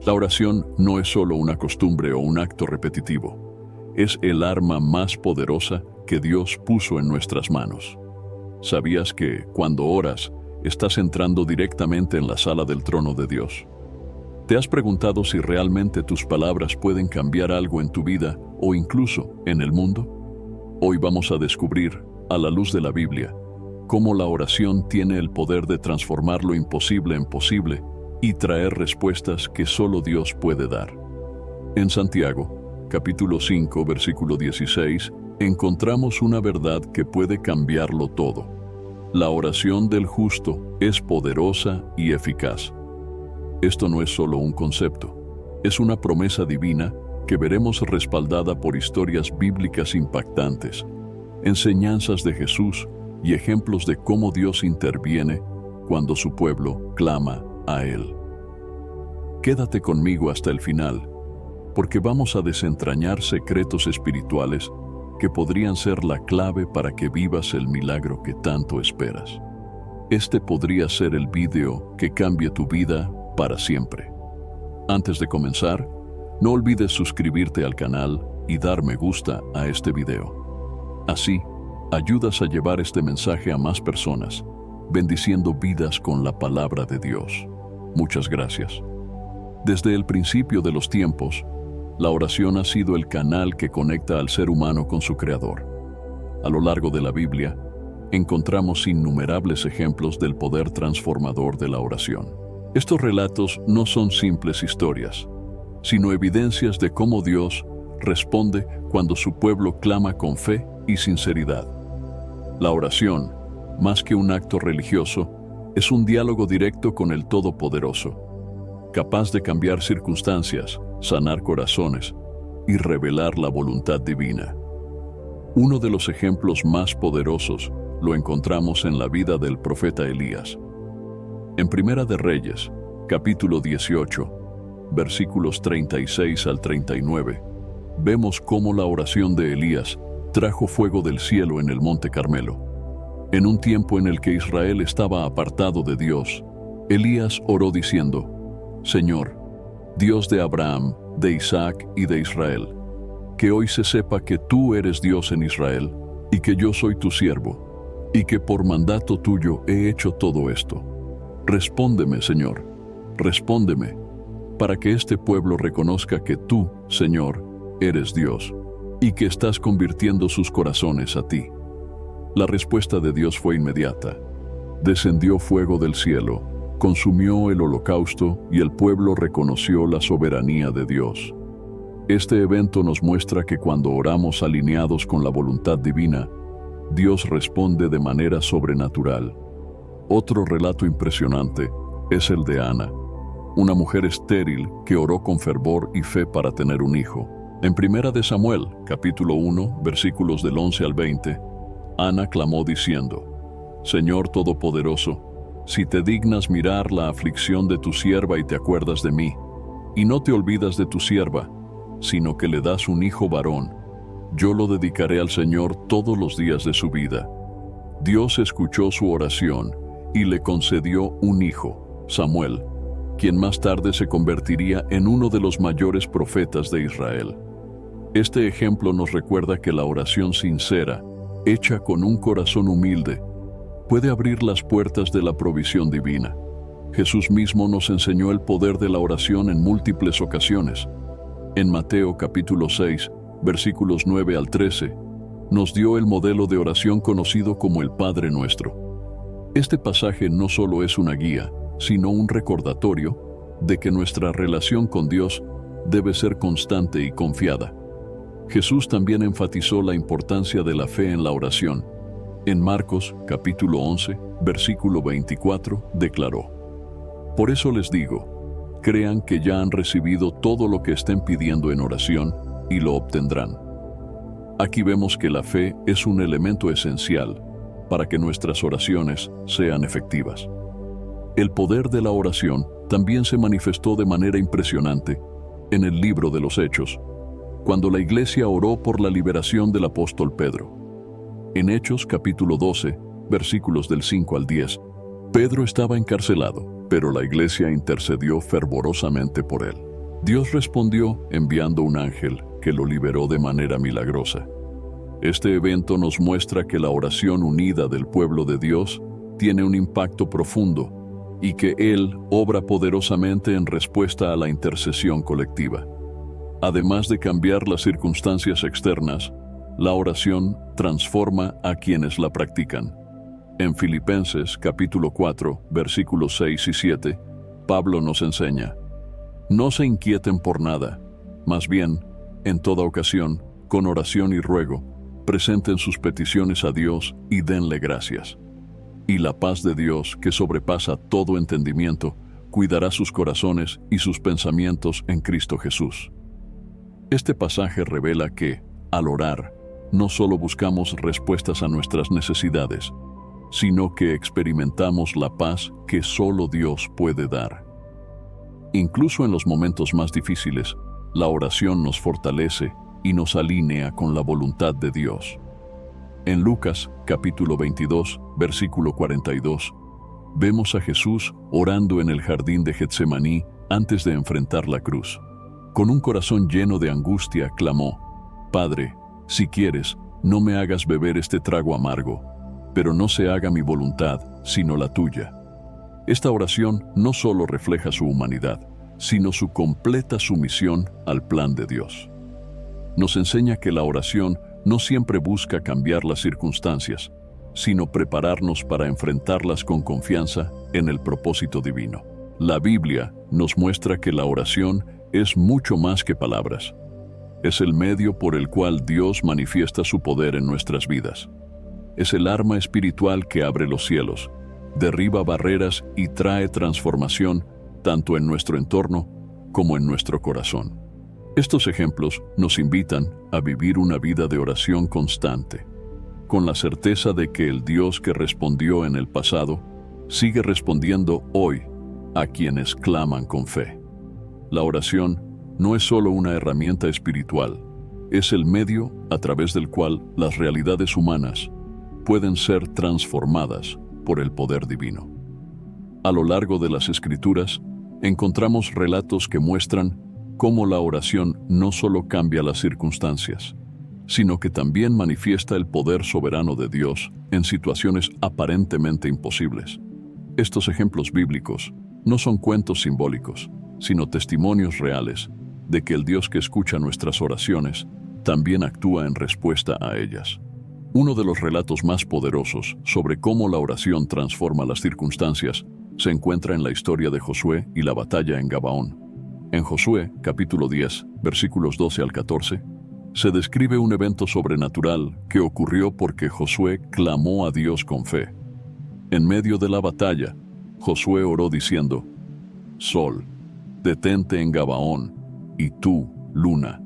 La oración no es solo una costumbre o un acto repetitivo. Es el arma más poderosa que Dios puso en nuestras manos. ¿Sabías que, cuando oras, estás entrando directamente en la sala del trono de Dios? ¿Te has preguntado si realmente tus palabras pueden cambiar algo en tu vida o incluso en el mundo? Hoy vamos a descubrir, a la luz de la Biblia, cómo la oración tiene el poder de transformar lo imposible en posible y traer respuestas que solo Dios puede dar. En Santiago, capítulo 5, versículo 16, encontramos una verdad que puede cambiarlo todo. La oración del justo es poderosa y eficaz. Esto no es solo un concepto, es una promesa divina que veremos respaldada por historias bíblicas impactantes, enseñanzas de Jesús y ejemplos de cómo Dios interviene cuando su pueblo clama a Él. Quédate conmigo hasta el final, porque vamos a desentrañar secretos espirituales que podrían ser la clave para que vivas el milagro que tanto esperas. Este podría ser el video que cambie tu vida para siempre. Antes de comenzar, no olvides suscribirte al canal y dar me gusta a este video. Así, ayudas a llevar este mensaje a más personas, bendiciendo vidas con la palabra de Dios. Muchas gracias. Desde el principio de los tiempos, la oración ha sido el canal que conecta al ser humano con su Creador. A lo largo de la Biblia, encontramos innumerables ejemplos del poder transformador de la oración. Estos relatos no son simples historias, sino evidencias de cómo Dios responde cuando su pueblo clama con fe y sinceridad. La oración, más que un acto religioso, es un diálogo directo con el Todopoderoso, capaz de cambiar circunstancias, sanar corazones y revelar la voluntad divina. Uno de los ejemplos más poderosos lo encontramos en la vida del profeta Elías. En Primera de Reyes, capítulo 18, versículos 36 al 39, vemos cómo la oración de Elías trajo fuego del cielo en el monte Carmelo. En un tiempo en el que Israel estaba apartado de Dios, Elías oró diciendo: Señor, Dios de Abraham, de Isaac y de Israel, que hoy se sepa que tú eres Dios en Israel y que yo soy tu siervo, y que por mandato tuyo he hecho todo esto. Respóndeme, Señor, respóndeme, para que este pueblo reconozca que tú, Señor, eres Dios, y que estás convirtiendo sus corazones a ti. La respuesta de Dios fue inmediata. Descendió fuego del cielo, consumió el holocausto y el pueblo reconoció la soberanía de Dios. Este evento nos muestra que cuando oramos alineados con la voluntad divina, Dios responde de manera sobrenatural. Otro relato impresionante es el de Ana, una mujer estéril que oró con fervor y fe para tener un hijo. En Primera de Samuel, capítulo 1, versículos del 11 al 20, Ana clamó diciendo: Señor Todopoderoso, si te dignas mirar la aflicción de tu sierva y te acuerdas de mí, y no te olvidas de tu sierva, sino que le das un hijo varón, yo lo dedicaré al Señor todos los días de su vida. Dios escuchó su oración y le concedió un hijo, Samuel, quien más tarde se convertiría en uno de los mayores profetas de Israel. Este ejemplo nos recuerda que la oración sincera, hecha con un corazón humilde, puede abrir las puertas de la provisión divina. Jesús mismo nos enseñó el poder de la oración en múltiples ocasiones. En Mateo capítulo 6, versículos 9 al 13, nos dio el modelo de oración conocido como el Padre Nuestro. Este pasaje no solo es una guía, sino un recordatorio de que nuestra relación con Dios debe ser constante y confiada. Jesús también enfatizó la importancia de la fe en la oración. En Marcos, capítulo 11, versículo 24, declaró: Por eso les digo, crean que ya han recibido todo lo que estén pidiendo en oración y lo obtendrán. Aquí vemos que la fe es un elemento esencial para que nuestras oraciones sean efectivas. El poder de la oración también se manifestó de manera impresionante en el libro de los Hechos, cuando la iglesia oró por la liberación del apóstol Pedro. En Hechos capítulo 12, versículos del 5 al 10, Pedro estaba encarcelado, pero la iglesia intercedió fervorosamente por él. Dios respondió enviando un ángel que lo liberó de manera milagrosa. Este evento nos muestra que la oración unida del pueblo de Dios tiene un impacto profundo y que Él obra poderosamente en respuesta a la intercesión colectiva. Además de cambiar las circunstancias externas, la oración transforma a quienes la practican. En Filipenses capítulo 4, versículos 6 y 7, Pablo nos enseña: no se inquieten por nada, más bien, en toda ocasión, con oración y ruego, presenten sus peticiones a Dios y denle gracias. Y la paz de Dios, que sobrepasa todo entendimiento, cuidará sus corazones y sus pensamientos en Cristo Jesús. Este pasaje revela que, al orar, no solo buscamos respuestas a nuestras necesidades, sino que experimentamos la paz que solo Dios puede dar. Incluso en los momentos más difíciles, la oración nos fortalece y nos alinea con la voluntad de Dios. En Lucas, capítulo 22, versículo 42, vemos a Jesús orando en el jardín de Getsemaní antes de enfrentar la cruz. Con un corazón lleno de angustia, clamó: Padre, si quieres, no me hagas beber este trago amargo, pero no se haga mi voluntad, sino la tuya. Esta oración no solo refleja su humanidad, sino su completa sumisión al plan de Dios. Nos enseña que la oración no siempre busca cambiar las circunstancias, sino prepararnos para enfrentarlas con confianza en el propósito divino. La Biblia nos muestra que la oración es mucho más que palabras. Es el medio por el cual Dios manifiesta su poder en nuestras vidas. Es el arma espiritual que abre los cielos, derriba barreras y trae transformación tanto en nuestro entorno como en nuestro corazón. Estos ejemplos nos invitan a vivir una vida de oración constante, con la certeza de que el Dios que respondió en el pasado sigue respondiendo hoy a quienes claman con fe. La oración no es solo una herramienta espiritual, es el medio a través del cual las realidades humanas pueden ser transformadas por el poder divino. A lo largo de las Escrituras, encontramos relatos que muestran cómo la oración no solo cambia las circunstancias, sino que también manifiesta el poder soberano de Dios en situaciones aparentemente imposibles. Estos ejemplos bíblicos no son cuentos simbólicos, sino testimonios reales de que el Dios que escucha nuestras oraciones también actúa en respuesta a ellas. Uno de los relatos más poderosos sobre cómo la oración transforma las circunstancias se encuentra en la historia de Josué y la batalla en Gabaón. En Josué, capítulo 10, versículos 12 al 14, se describe un evento sobrenatural que ocurrió porque Josué clamó a Dios con fe. En medio de la batalla, Josué oró diciendo: Sol, detente en Gabaón, y tú, luna,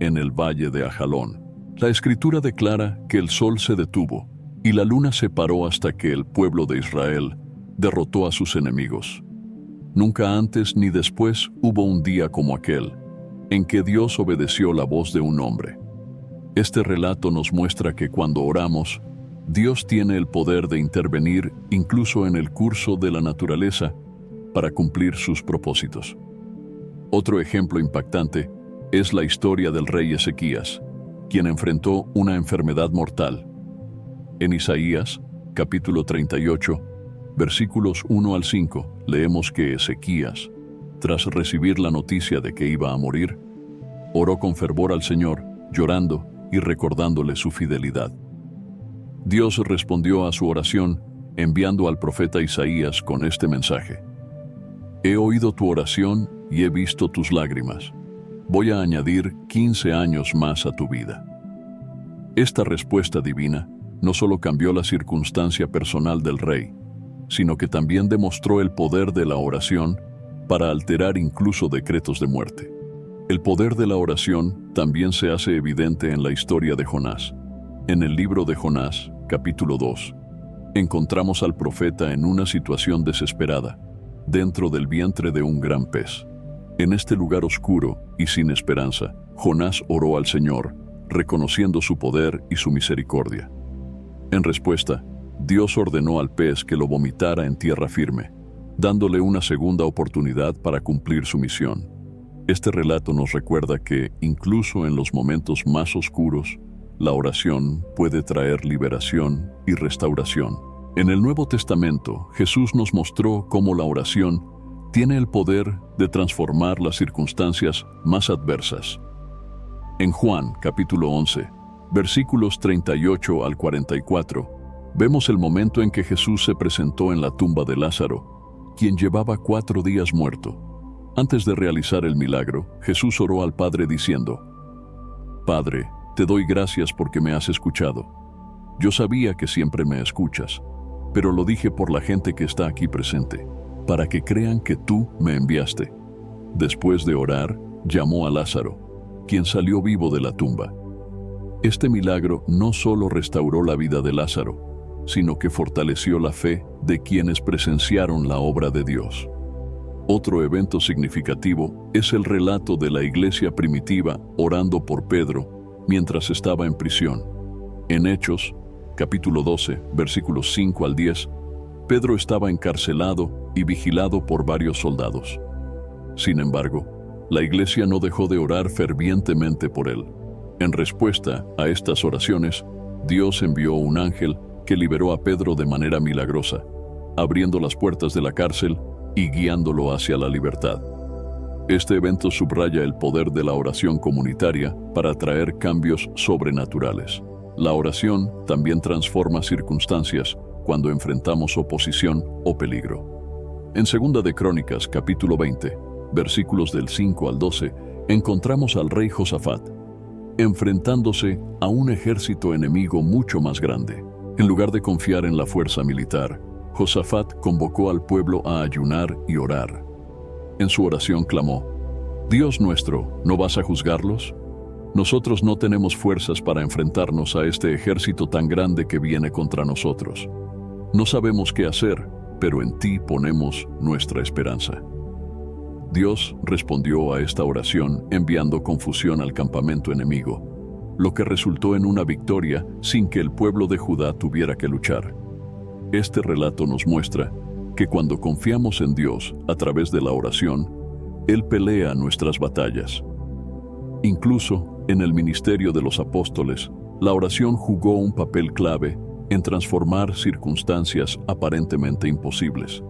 en el valle de Ajalón. La Escritura declara que el sol se detuvo y la luna se paró hasta que el pueblo de Israel derrotó a sus enemigos. Nunca antes ni después hubo un día como aquel, en que Dios obedeció la voz de un hombre. Este relato nos muestra que cuando oramos, Dios tiene el poder de intervenir incluso en el curso de la naturaleza para cumplir sus propósitos. Otro ejemplo impactante es la historia del rey Ezequías, quien enfrentó una enfermedad mortal. En Isaías, capítulo 38, versículos 1 al 5, leemos que Ezequías, tras recibir la noticia de que iba a morir, oró con fervor al Señor, llorando y recordándole su fidelidad. Dios respondió a su oración enviando al profeta Isaías con este mensaje: He oído tu oración y he visto tus lágrimas. Voy a añadir 15 años más a tu vida. Esta respuesta divina no solo cambió la circunstancia personal del rey, sino que también demostró el poder de la oración para alterar incluso decretos de muerte. El poder de la oración también se hace evidente en la historia de Jonás. En el libro de Jonás, capítulo 2, encontramos al profeta en una situación desesperada, dentro del vientre de un gran pez. En este lugar oscuro y sin esperanza, Jonás oró al Señor, reconociendo su poder y su misericordia. En respuesta, Dios ordenó al pez que lo vomitara en tierra firme, dándole una segunda oportunidad para cumplir su misión. Este relato nos recuerda que, incluso en los momentos más oscuros, la oración puede traer liberación y restauración. En el Nuevo Testamento, Jesús nos mostró cómo la oración tiene el poder de transformar las circunstancias más adversas. En Juan, capítulo 11, versículos 38 al 44, vemos el momento en que Jesús se presentó en la tumba de Lázaro, quien llevaba 4 días muerto. Antes de realizar el milagro, Jesús oró al Padre diciendo: «Padre, te doy gracias porque me has escuchado. Yo sabía que siempre me escuchas, pero lo dije por la gente que está aquí presente, para que crean que tú me enviaste». Después de orar, llamó a Lázaro, quien salió vivo de la tumba. Este milagro no solo restauró la vida de Lázaro, sino que fortaleció la fe de quienes presenciaron la obra de Dios. Otro evento significativo es el relato de la iglesia primitiva orando por Pedro mientras estaba en prisión. En Hechos, capítulo 12, versículos 5 al 10, Pedro estaba encarcelado y vigilado por varios soldados. Sin embargo, la iglesia no dejó de orar fervientemente por él. En respuesta a estas oraciones, Dios envió un ángel que liberó a Pedro de manera milagrosa, abriendo las puertas de la cárcel y guiándolo hacia la libertad. Este evento subraya el poder de la oración comunitaria para traer cambios sobrenaturales. La oración también transforma circunstancias cuando enfrentamos oposición o peligro. En 2 de Crónicas, capítulo 20, versículos del 5 al 12, encontramos al rey Josafat enfrentándose a un ejército enemigo mucho más grande. En lugar de confiar en la fuerza militar, Josafat convocó al pueblo a ayunar y orar. En su oración clamó: «Dios nuestro, ¿no vas a juzgarlos? Nosotros no tenemos fuerzas para enfrentarnos a este ejército tan grande que viene contra nosotros. No sabemos qué hacer, pero en ti ponemos nuestra esperanza». Dios respondió a esta oración enviando confusión al campamento enemigo, lo que resultó en una victoria sin que el pueblo de Judá tuviera que luchar. Este relato nos muestra que cuando confiamos en Dios a través de la oración, Él pelea nuestras batallas. Incluso en el ministerio de los apóstoles, la oración jugó un papel clave en transformar circunstancias aparentemente imposibles.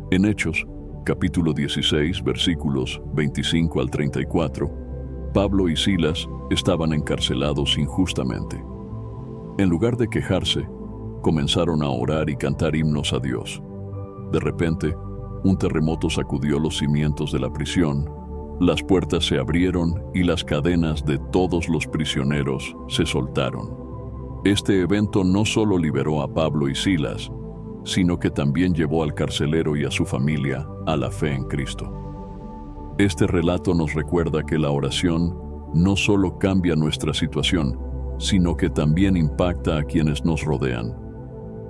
En Hechos, capítulo 16, versículos 25 al 34, Pablo y Silas estaban encarcelados injustamente. En lugar de quejarse, comenzaron a orar y cantar himnos a Dios. De repente, un terremoto sacudió los cimientos de la prisión, las puertas se abrieron y las cadenas de todos los prisioneros se soltaron. Este evento no solo liberó a Pablo y Silas, sino que también llevó al carcelero y a su familia a la fe en Cristo. Este relato nos recuerda que la oración no solo cambia nuestra situación, sino que también impacta a quienes nos rodean.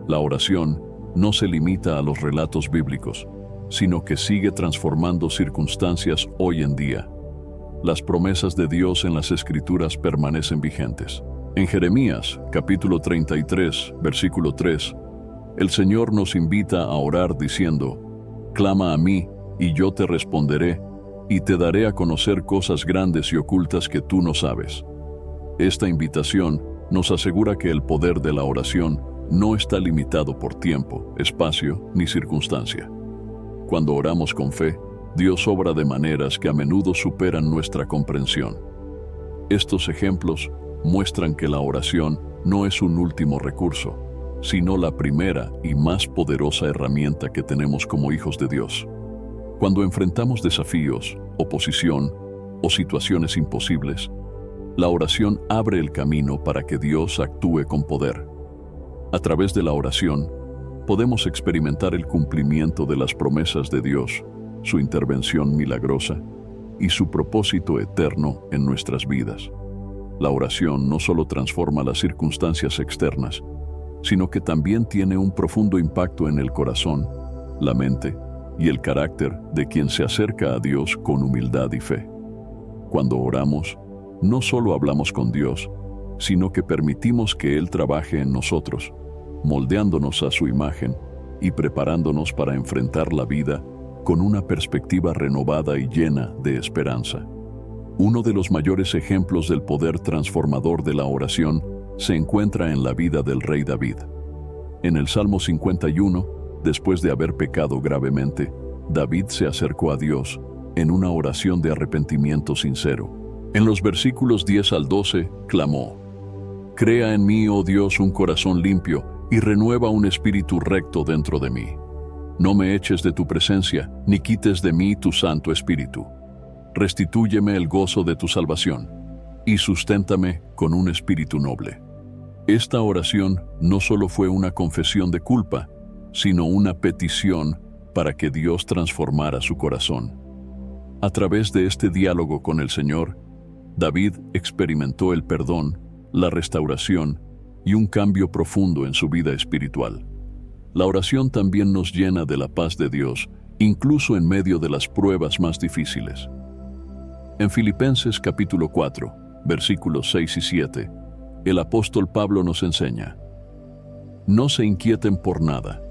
La oración no se limita a los relatos bíblicos, sino que sigue transformando circunstancias hoy en día. Las promesas de Dios en las Escrituras permanecen vigentes. En Jeremías, capítulo 33, versículo 3, el Señor nos invita a orar diciendo: «Clama a mí, y yo te responderé, y te daré a conocer cosas grandes y ocultas que tú no sabes». Esta invitación nos asegura que el poder de la oración no está limitado por tiempo, espacio ni circunstancia. Cuando oramos con fe, Dios obra de maneras que a menudo superan nuestra comprensión. Estos ejemplos muestran que la oración no es un último recurso, sino la primera y más poderosa herramienta que tenemos como hijos de Dios. Cuando enfrentamos desafíos, oposición o situaciones imposibles, la oración abre el camino para que Dios actúe con poder. A través de la oración, podemos experimentar el cumplimiento de las promesas de Dios, su intervención milagrosa y su propósito eterno en nuestras vidas. La oración no solo transforma las circunstancias externas, sino que también tiene un profundo impacto en el corazón, la mente y el carácter de quien se acerca a Dios con humildad y fe. Cuando oramos, no solo hablamos con Dios, sino que permitimos que Él trabaje en nosotros, moldeándonos a su imagen y preparándonos para enfrentar la vida con una perspectiva renovada y llena de esperanza. Uno de los mayores ejemplos del poder transformador de la oración se encuentra en la vida del rey David. En el Salmo 51, después de haber pecado gravemente, David se acercó a Dios en una oración de arrepentimiento sincero. En los versículos 10 al 12, clamó: «Crea en mí, oh Dios, un corazón limpio, y renueva un espíritu recto dentro de mí. No me eches de tu presencia, ni quites de mí tu Santo Espíritu. Restitúyeme el gozo de tu salvación, y susténtame con un espíritu noble». Esta oración no solo fue una confesión de culpa, sino una petición para que Dios transformara su corazón. A través de este diálogo con el Señor, David experimentó el perdón, la restauración y un cambio profundo en su vida espiritual. La oración también nos llena de la paz de Dios, incluso en medio de las pruebas más difíciles. En Filipenses capítulo 4, versículos 6 y 7, el apóstol Pablo nos enseña: «No se inquieten por nada,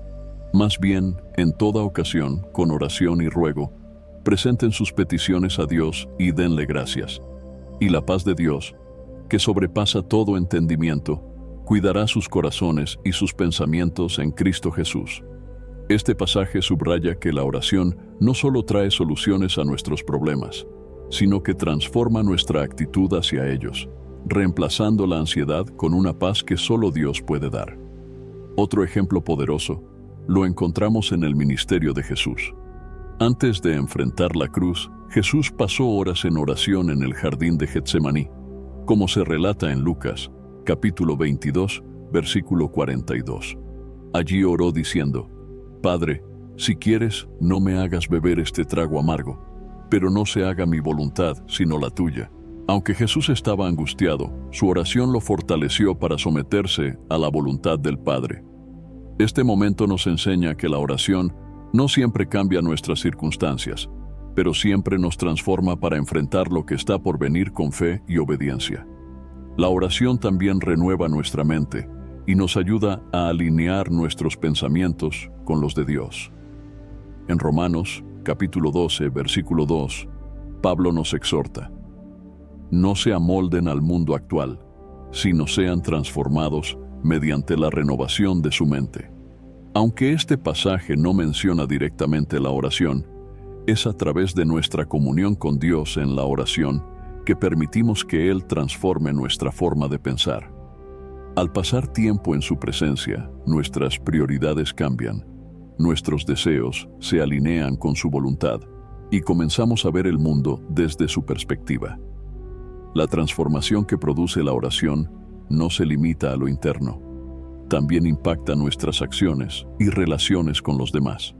más bien, en toda ocasión, con oración y ruego, presenten sus peticiones a Dios y denle gracias. Y la paz de Dios, que sobrepasa todo entendimiento, cuidará sus corazones y sus pensamientos en Cristo Jesús». Este pasaje subraya que la oración no solo trae soluciones a nuestros problemas, sino que transforma nuestra actitud hacia ellos, reemplazando la ansiedad con una paz que solo Dios puede dar. Otro ejemplo poderoso lo encontramos en el ministerio de Jesús. Antes de enfrentar la cruz, Jesús pasó horas en oración en el jardín de Getsemaní, como se relata en Lucas, capítulo 22, versículo 42. Allí oró diciendo: «Padre, si quieres, no me hagas beber este trago amargo, pero no se haga mi voluntad, sino la tuya». Aunque Jesús estaba angustiado, su oración lo fortaleció para someterse a la voluntad del Padre. Este momento nos enseña que la oración no siempre cambia nuestras circunstancias, pero siempre nos transforma para enfrentar lo que está por venir con fe y obediencia. La oración también renueva nuestra mente y nos ayuda a alinear nuestros pensamientos con los de Dios. En Romanos, capítulo 12, versículo 2, Pablo nos exhorta: «No se amolden al mundo actual, sino sean transformados mediante la renovación de su mente». Aunque este pasaje no menciona directamente la oración, es a través de nuestra comunión con Dios en la oración que permitimos que Él transforme nuestra forma de pensar. Al pasar tiempo en su presencia, nuestras prioridades cambian, nuestros deseos se alinean con su voluntad y comenzamos a ver el mundo desde su perspectiva. La transformación que produce la oración no se limita a lo interno, también impacta nuestras acciones y relaciones con los demás.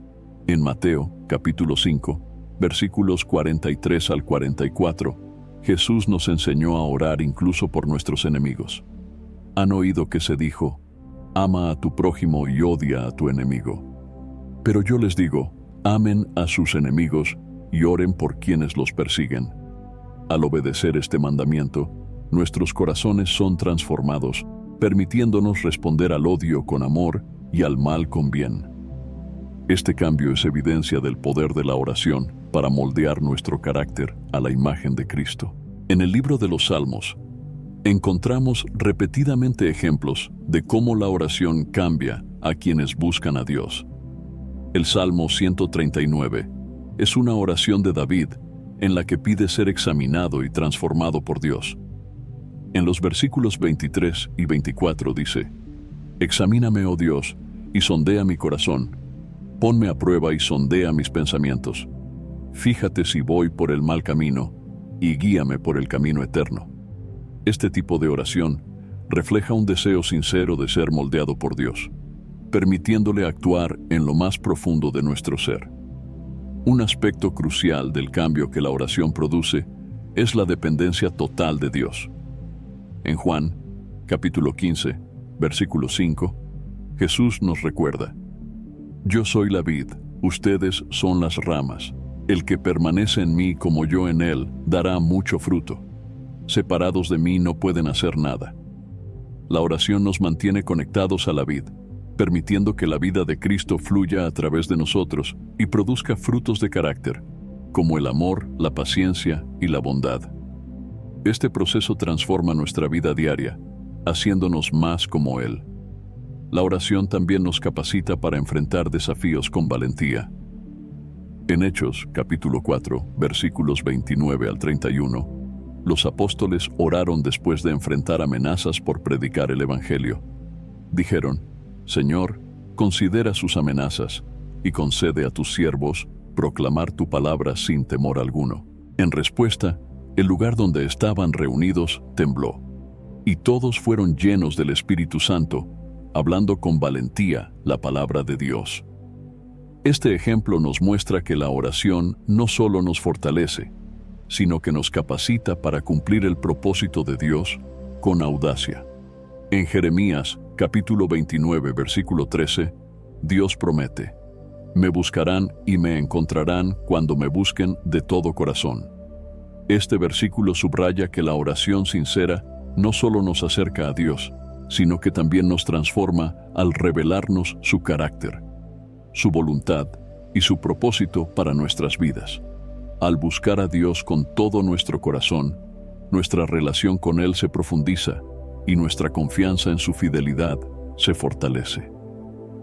En Mateo, capítulo 5, versículos 43 al 44, Jesús nos enseñó a orar incluso por nuestros enemigos. Han oído que se dijo: «Ama a tu prójimo y odia a tu enemigo». Pero yo les digo: amen a sus enemigos y oren por quienes los persiguen. Al obedecer este mandamiento, nuestros corazones son transformados, permitiéndonos responder al odio con amor y al mal con bien. Este cambio es evidencia del poder de la oración para moldear nuestro carácter a la imagen de Cristo. En el libro de los Salmos, encontramos repetidamente ejemplos de cómo la oración cambia a quienes buscan a Dios. El Salmo 139 es una oración de David en la que pide ser examinado y transformado por Dios. En los versículos 23 y 24 dice: «Examíname, oh Dios, y sondea mi corazón. Ponme a prueba y sondea mis pensamientos. Fíjate si voy por el mal camino, y guíame por el camino eterno». Este tipo de oración refleja un deseo sincero de ser moldeado por Dios, permitiéndole actuar en lo más profundo de nuestro ser. Un aspecto crucial del cambio que la oración produce es la dependencia total de Dios. En Juan, capítulo 15, versículo 5, Jesús nos recuerda: «Yo soy la vid, ustedes son las ramas. El que permanece en mí como yo en él, dará mucho fruto. Separados de mí no pueden hacer nada». La oración nos mantiene conectados a la vid, permitiendo que la vida de Cristo fluya a través de nosotros y produzca frutos de carácter, como el amor, la paciencia y la bondad. Este proceso transforma nuestra vida diaria, haciéndonos más como Él. La oración también nos capacita para enfrentar desafíos con valentía. En Hechos, capítulo 4, versículos 29 al 31, los apóstoles oraron después de enfrentar amenazas por predicar el Evangelio. Dijeron: Señor, considera sus amenazas y concede a tus siervos proclamar tu palabra sin temor alguno. En respuesta, el lugar donde estaban reunidos tembló, y todos fueron llenos del Espíritu Santo, hablando con valentía la palabra de Dios. Este ejemplo nos muestra que la oración no solo nos fortalece, sino que nos capacita para cumplir el propósito de Dios con audacia. En Jeremías, capítulo 29, versículo 13, Dios promete: Me buscarán y me encontrarán cuando me busquen de todo corazón. Este versículo subraya que la oración sincera no solo nos acerca a Dios, sino que también nos transforma al revelarnos su carácter, su voluntad y su propósito para nuestras vidas. Al buscar a Dios con todo nuestro corazón, nuestra relación con Él se profundiza y nuestra confianza en su fidelidad se fortalece.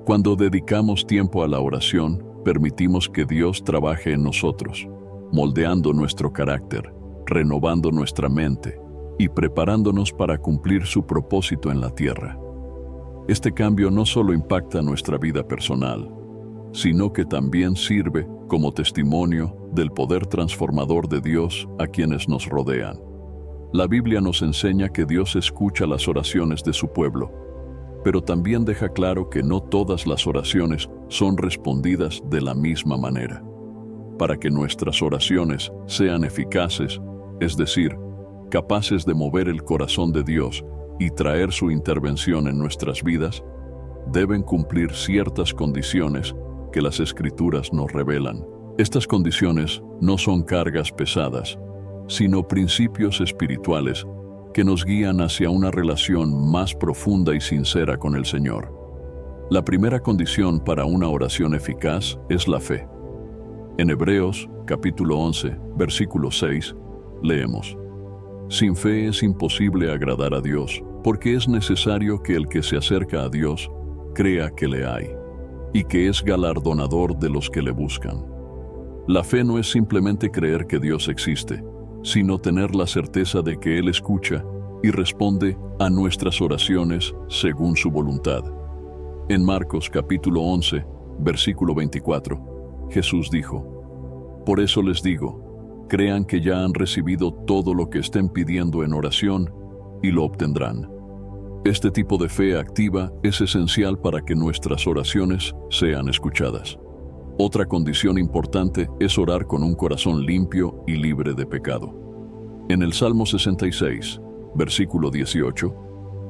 Cuando dedicamos tiempo a la oración, permitimos que Dios trabaje en nosotros, moldeando nuestro carácter, renovando nuestra mente y preparándonos para cumplir su propósito en la tierra. Este cambio no solo impacta nuestra vida personal, sino que también sirve como testimonio del poder transformador de Dios a quienes nos rodean. La Biblia nos enseña que Dios escucha las oraciones de su pueblo, pero también deja claro que no todas las oraciones son respondidas de la misma manera. Para que nuestras oraciones sean eficaces, es decir, capaces de mover el corazón de Dios y traer su intervención en nuestras vidas, deben cumplir ciertas condiciones que las Escrituras nos revelan. Estas condiciones no son cargas pesadas, sino principios espirituales que nos guían hacia una relación más profunda y sincera con el Señor. La primera condición para una oración eficaz es la fe. En Hebreos, capítulo 11, versículo 6, leemos: Sin fe es imposible agradar a Dios, porque es necesario que el que se acerca a Dios crea que le hay, y que es galardonador de los que le buscan. La fe no es simplemente creer que Dios existe, sino tener la certeza de que Él escucha y responde a nuestras oraciones según su voluntad. En Marcos capítulo 11, versículo 24, Jesús dijo: Por eso les digo, crean que ya han recibido todo lo que estén pidiendo en oración y lo obtendrán. Este tipo de fe activa es esencial para que nuestras oraciones sean escuchadas. Otra condición importante es orar con un corazón limpio y libre de pecado. En el Salmo 66, versículo 18,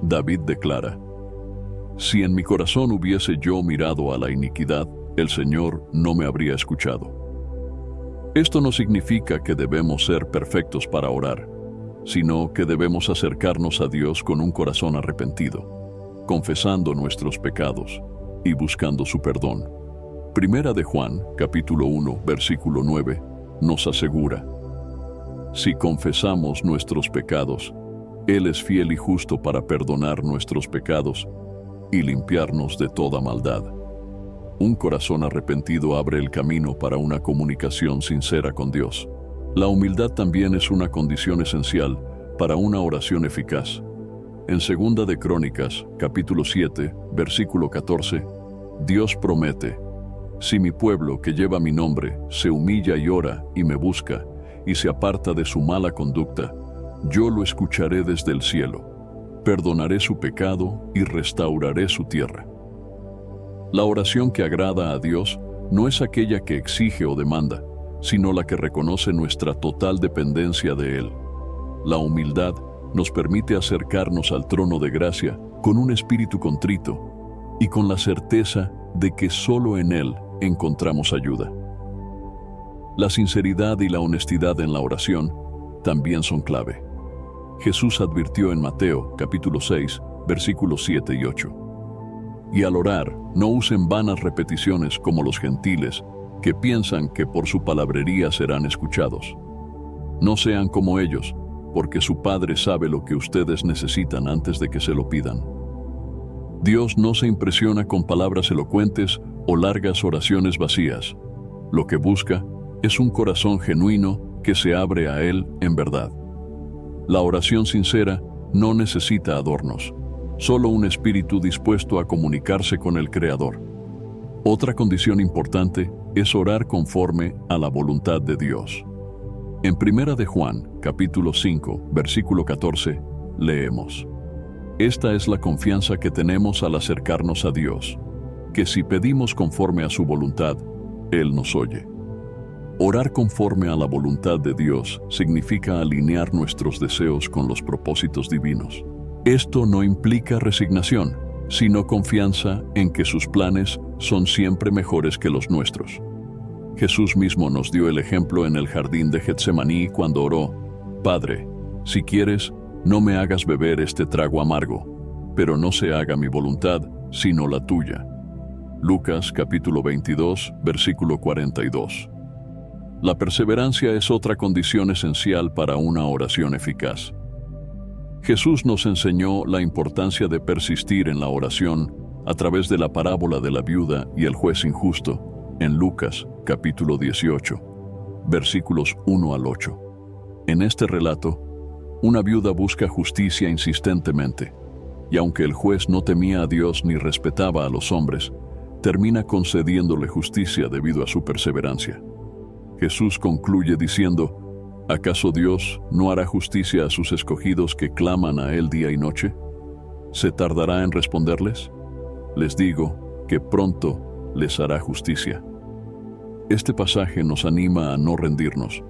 David declara: Si en mi corazón hubiese yo mirado a la iniquidad, el Señor no me habría escuchado. Esto no significa que debemos ser perfectos para orar, sino que debemos acercarnos a Dios con un corazón arrepentido, confesando nuestros pecados y buscando su perdón. Primera de Juan, capítulo 1, versículo 9, nos asegura: Si confesamos nuestros pecados, Él es fiel y justo para perdonar nuestros pecados y limpiarnos de toda maldad. Un corazón arrepentido abre el camino para una comunicación sincera con Dios. La humildad también es una condición esencial para una oración eficaz. En Segunda de Crónicas, capítulo 7, versículo 14, Dios promete: Si mi pueblo que lleva mi nombre se humilla y ora y me busca y se aparta de su mala conducta, yo lo escucharé desde el cielo, perdonaré su pecado y restauraré su tierra. La oración que agrada a Dios no es aquella que exige o demanda, sino la que reconoce nuestra total dependencia de Él. La humildad nos permite acercarnos al trono de gracia con un espíritu contrito y con la certeza de que solo en Él encontramos ayuda. La sinceridad y la honestidad en la oración también son clave. Jesús advirtió en Mateo, capítulo 6, versículos 7 y 8. Y al orar, no usen vanas repeticiones como los gentiles, que piensan que por su palabrería serán escuchados. No sean como ellos, porque su Padre sabe lo que ustedes necesitan antes de que se lo pidan. Dios no se impresiona con palabras elocuentes o largas oraciones vacías. Lo que busca es un corazón genuino que se abre a Él en verdad. La oración sincera no necesita adornos, solo un espíritu dispuesto a comunicarse con el Creador. Otra condición importante es orar conforme a la voluntad de Dios. En 1 de Juan, capítulo 5, versículo 14, leemos: Esta es la confianza que tenemos al acercarnos a Dios, que si pedimos conforme a su voluntad, Él nos oye. Orar conforme a la voluntad de Dios significa alinear nuestros deseos con los propósitos divinos. Esto no implica resignación, sino confianza en que sus planes son siempre mejores que los nuestros. Jesús mismo nos dio el ejemplo en el jardín de Getsemaní cuando oró: Padre, si quieres, no me hagas beber este trago amargo, pero no se haga mi voluntad, sino la tuya. Lucas capítulo 22, versículo 42. La perseverancia es otra condición esencial para una oración eficaz. Jesús nos enseñó la importancia de persistir en la oración a través de la parábola de la viuda y el juez injusto, en Lucas capítulo 18, versículos 1 al 8. En este relato, una viuda busca justicia insistentemente, y aunque el juez no temía a Dios ni respetaba a los hombres, termina concediéndole justicia debido a su perseverancia. Jesús concluye diciendo: ¿acaso Dios no hará justicia a sus escogidos que claman a Él día y noche? ¿Se tardará en responderles? Les digo que pronto les hará justicia. Este pasaje nos anima a no rendirnos,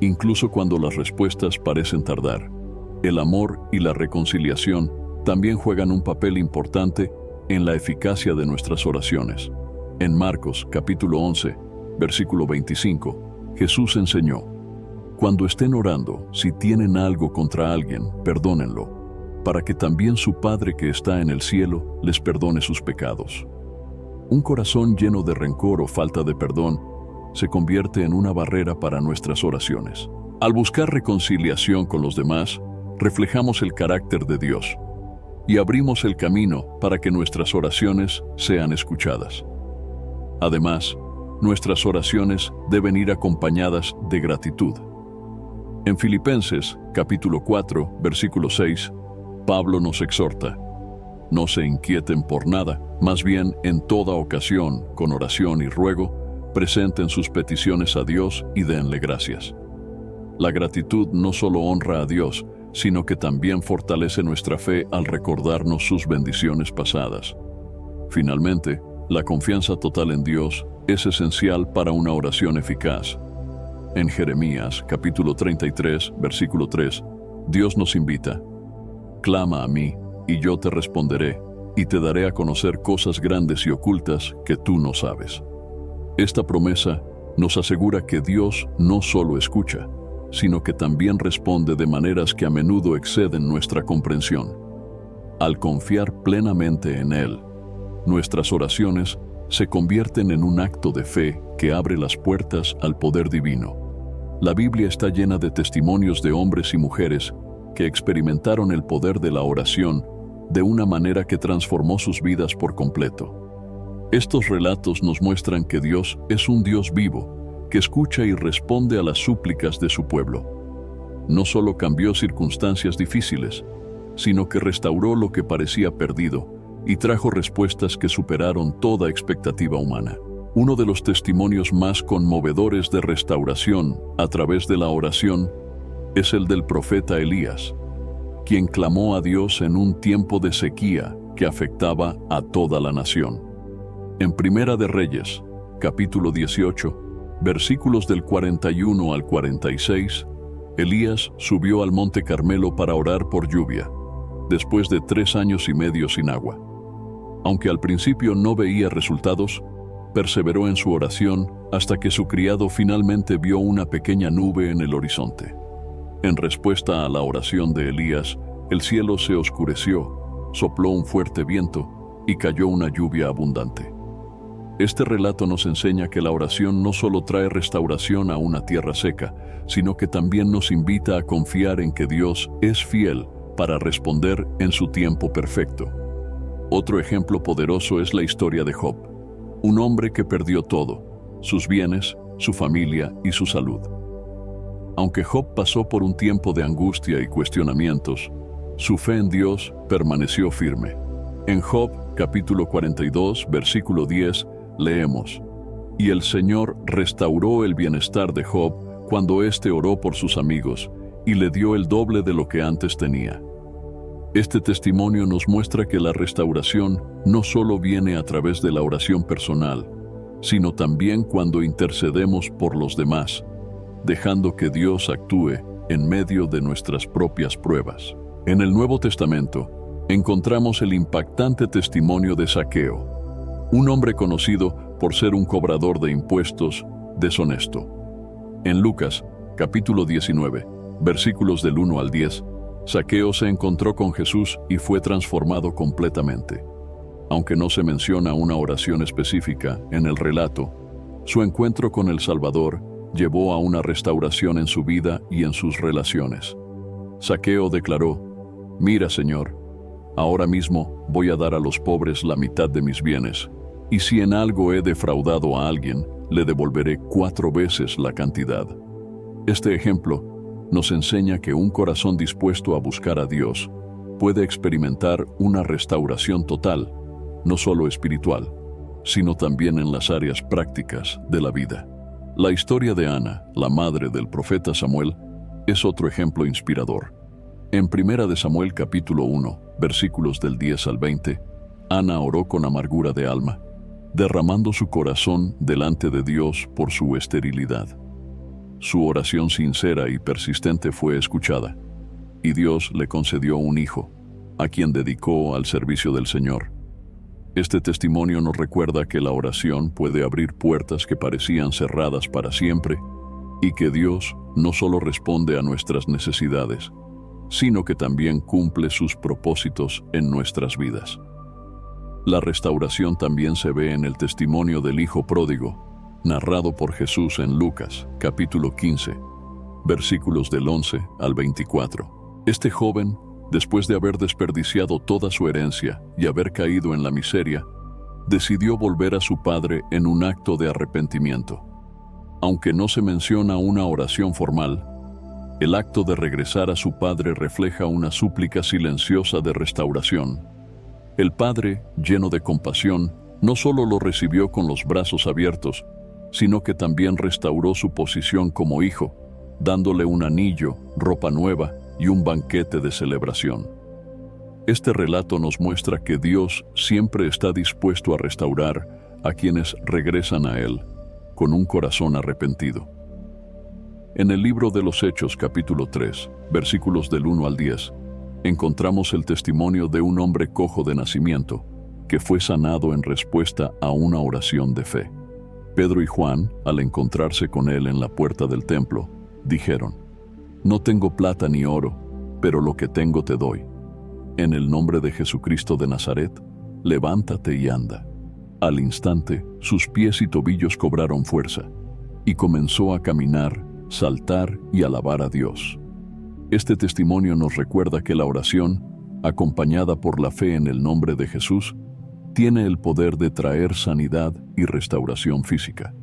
incluso cuando las respuestas parecen tardar. El amor y la reconciliación también juegan un papel importante en la eficacia de nuestras oraciones. En Marcos capítulo 11, versículo 25, Jesús enseñó: Cuando estén orando, si tienen algo contra alguien, perdónenlo, para que también su Padre que está en el cielo les perdone sus pecados. Un corazón lleno de rencor o falta de perdón se convierte en una barrera para nuestras oraciones. Al buscar reconciliación con los demás, reflejamos el carácter de Dios y abrimos el camino para que nuestras oraciones sean escuchadas. Además, nuestras oraciones deben ir acompañadas de gratitud. En Filipenses, capítulo 4, versículo 6, Pablo nos exhorta: no se inquieten por nada, más bien en toda ocasión, con oración y ruego, presenten sus peticiones a Dios y denle gracias. La gratitud no solo honra a Dios, sino que también fortalece nuestra fe al recordarnos sus bendiciones pasadas. Finalmente, la confianza total en Dios es esencial para una oración eficaz. En Jeremías, capítulo 33, versículo 3, Dios nos invita: clama a mí, y yo te responderé, y te daré a conocer cosas grandes y ocultas que tú no sabes. Esta promesa nos asegura que Dios no solo escucha, sino que también responde de maneras que a menudo exceden nuestra comprensión. Al confiar plenamente en Él, nuestras oraciones se convierten en un acto de fe que abre las puertas al poder divino. La Biblia está llena de testimonios de hombres y mujeres que experimentaron el poder de la oración de una manera que transformó sus vidas por completo. Estos relatos nos muestran que Dios es un Dios vivo, que escucha y responde a las súplicas de su pueblo. No solo cambió circunstancias difíciles, sino que restauró lo que parecía perdido y trajo respuestas que superaron toda expectativa humana. Uno de los testimonios más conmovedores de restauración a través de la oración es el del profeta Elías, quien clamó a Dios en un tiempo de sequía que afectaba a toda la nación. En Primera de Reyes, capítulo 18, versículos del 41 al 46, Elías subió al monte Carmelo para orar por lluvia, después de 3 años y medio sin agua. Aunque al principio no veía resultados, perseveró en su oración hasta que su criado finalmente vio una pequeña nube en el horizonte. En respuesta a la oración de Elías, el cielo se oscureció, sopló un fuerte viento y cayó una lluvia abundante. Este relato nos enseña que la oración no solo trae restauración a una tierra seca, sino que también nos invita a confiar en que Dios es fiel para responder en su tiempo perfecto. Otro ejemplo poderoso es la historia de Job, un hombre que perdió todo, sus bienes, su familia y su salud. Aunque Job pasó por un tiempo de angustia y cuestionamientos, su fe en Dios permaneció firme. En Job, capítulo 42, versículo 10, leemos: «Y el Señor restauró el bienestar de Job cuando éste oró por sus amigos, y le dio el doble de lo que antes tenía». Este testimonio nos muestra que la restauración no solo viene a través de la oración personal, sino también cuando intercedemos por los demás, dejando que Dios actúe en medio de nuestras propias pruebas. En el Nuevo Testamento, encontramos el impactante testimonio de Zaqueo, un hombre conocido por ser un cobrador de impuestos deshonesto. En Lucas, capítulo 19, versículos del 1 al 10, Zaqueo se encontró con Jesús y fue transformado completamente. Aunque no se menciona una oración específica en el relato, su encuentro con el Salvador llevó a una restauración en su vida y en sus relaciones. Zaqueo declaró: «Mira, Señor, ahora mismo voy a dar a los pobres la mitad de mis bienes, y si en algo he defraudado a alguien, le devolveré 4 veces la cantidad». Este ejemplo nos enseña que un corazón dispuesto a buscar a Dios puede experimentar una restauración total, no solo espiritual, sino también en las áreas prácticas de la vida. La historia de Ana, la madre del profeta Samuel, es otro ejemplo inspirador. En 1 Samuel capítulo 1, versículos del 10 al 20, Ana oró con amargura de alma, derramando su corazón delante de Dios por su esterilidad. Su oración sincera y persistente fue escuchada, y Dios le concedió un hijo, a quien dedicó al servicio del Señor. Este testimonio nos recuerda que la oración puede abrir puertas que parecían cerradas para siempre, y que Dios no solo responde a nuestras necesidades, sino que también cumple sus propósitos en nuestras vidas. La restauración también se ve en el testimonio del Hijo Pródigo, narrado por Jesús en Lucas, capítulo 15, versículos del 11 al 24. Este joven, después de haber desperdiciado toda su herencia y haber caído en la miseria, decidió volver a su padre en un acto de arrepentimiento. Aunque no se menciona una oración formal, el acto de regresar a su padre refleja una súplica silenciosa de restauración. El padre, lleno de compasión, no solo lo recibió con los brazos abiertos, sino que también restauró su posición como hijo, dándole un anillo, ropa nueva y un banquete de celebración. Este relato nos muestra que Dios siempre está dispuesto a restaurar a quienes regresan a Él, con un corazón arrepentido. En el libro de los Hechos, capítulo 3, versículos del 1 al 10, encontramos el testimonio de un hombre cojo de nacimiento, que fue sanado en respuesta a una oración de fe. Pedro y Juan, al encontrarse con él en la puerta del templo, dijeron: «No tengo plata ni oro, pero lo que tengo te doy. En el nombre de Jesucristo de Nazaret, levántate y anda». Al instante, sus pies y tobillos cobraron fuerza, y comenzó a caminar, saltar y alabar a Dios. Este testimonio nos recuerda que la oración, acompañada por la fe en el nombre de Jesús, tiene el poder de traer sanidad y restauración física.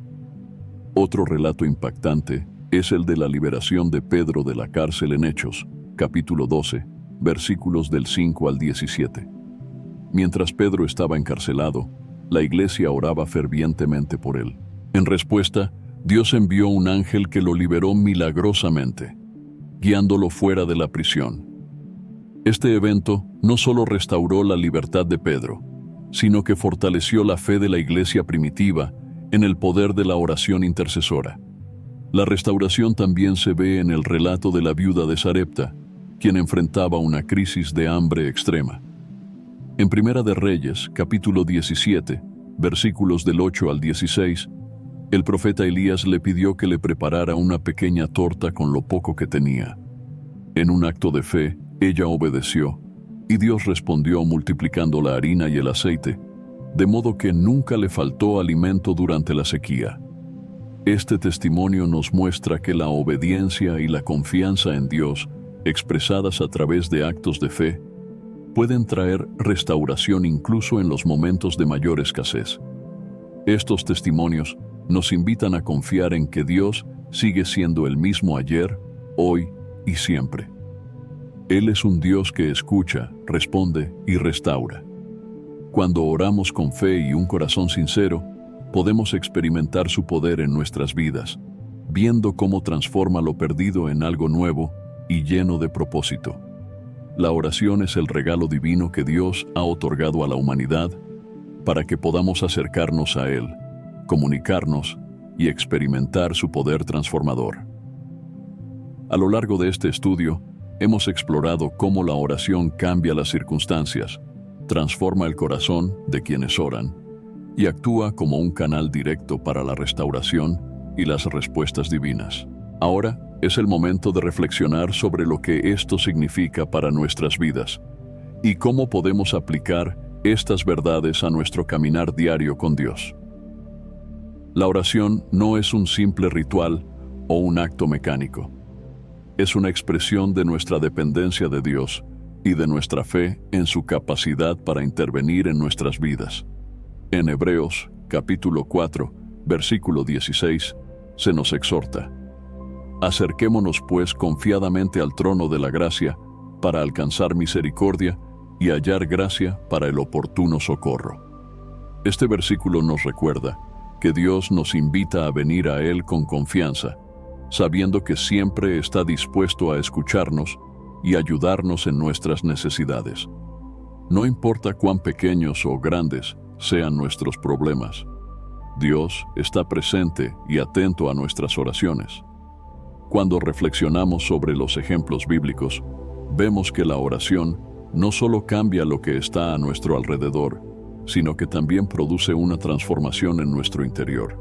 Otro relato impactante es el de la liberación de Pedro de la cárcel en Hechos, capítulo 12, versículos del 5 al 17. Mientras Pedro estaba encarcelado, la iglesia oraba fervientemente por él. En respuesta, Dios envió un ángel que lo liberó milagrosamente, guiándolo fuera de la prisión. Este evento no solo restauró la libertad de Pedro, sino que fortaleció la fe de la iglesia primitiva en el poder de la oración intercesora. La restauración también se ve en el relato de la viuda de Sarepta, quien enfrentaba una crisis de hambre extrema. En Primera de Reyes, capítulo 17, versículos del 8 al 16, el profeta Elías le pidió que le preparara una pequeña torta con lo poco que tenía. En un acto de fe, ella obedeció, Y Dios respondió multiplicando la harina y el aceite, de modo que nunca le faltó alimento durante la sequía. Este testimonio nos muestra que la obediencia y la confianza en Dios, expresadas a través de actos de fe, pueden traer restauración incluso en los momentos de mayor escasez. Estos testimonios nos invitan a confiar en que Dios sigue siendo el mismo ayer, hoy y siempre. Él es un Dios que escucha, responde y restaura. Cuando oramos con fe y un corazón sincero, podemos experimentar su poder en nuestras vidas, viendo cómo transforma lo perdido en algo nuevo y lleno de propósito. La oración es el regalo divino que Dios ha otorgado a la humanidad para que podamos acercarnos a Él, comunicarnos y experimentar su poder transformador. A lo largo de este estudio, hemos explorado cómo la oración cambia las circunstancias, transforma el corazón de quienes oran y actúa como un canal directo para la restauración y las respuestas divinas. Ahora es el momento de reflexionar sobre lo que esto significa para nuestras vidas y cómo podemos aplicar estas verdades a nuestro caminar diario con Dios. La oración no es un simple ritual o un acto mecánico. Es una expresión de nuestra dependencia de Dios y de nuestra fe en su capacidad para intervenir en nuestras vidas. En Hebreos, capítulo 4, versículo 16, se nos exhorta: acerquémonos pues confiadamente al trono de la gracia para alcanzar misericordia y hallar gracia para el oportuno socorro. Este versículo nos recuerda que Dios nos invita a venir a Él con confianza, sabiendo que siempre está dispuesto a escucharnos y ayudarnos en nuestras necesidades. No importa cuán pequeños o grandes sean nuestros problemas, Dios está presente y atento a nuestras oraciones. Cuando reflexionamos sobre los ejemplos bíblicos, vemos que la oración no solo cambia lo que está a nuestro alrededor, sino que también produce una transformación en nuestro interior.